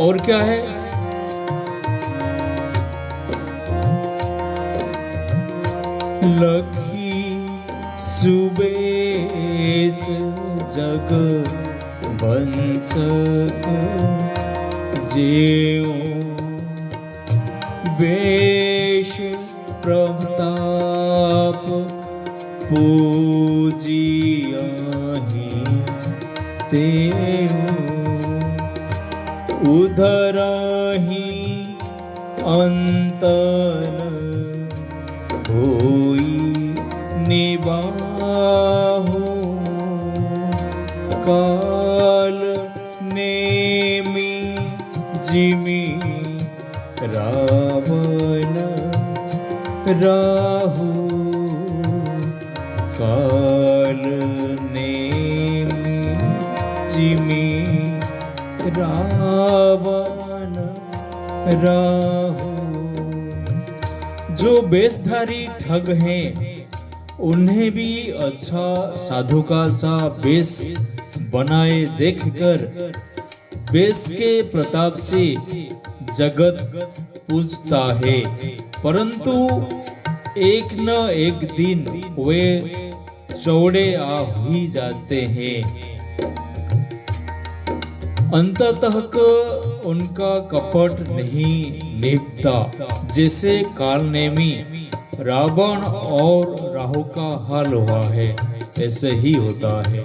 और क्या है? लखी सुबेश जग वंशक जेऊ वेश प्रताप पूजियाहि तेऊ उधरहि अंतन होई निबाहु काल नेमी जिमी रावण राहु काल नेमी जिमी रावण राहु। जो बेशधारी ठग हैं उन्हें भी अच्छा साधु का सा बेश बनाए देखकर बेश के प्रताप से जगत पूजता है, परंतु एक न एक दिन वे चौड़े आ ही जाते हैं। अंततः उनका कपट नहीं निभता। जैसे कालनेमी रावण और राहु का हाल हुआ है, ऐसे ही होता है।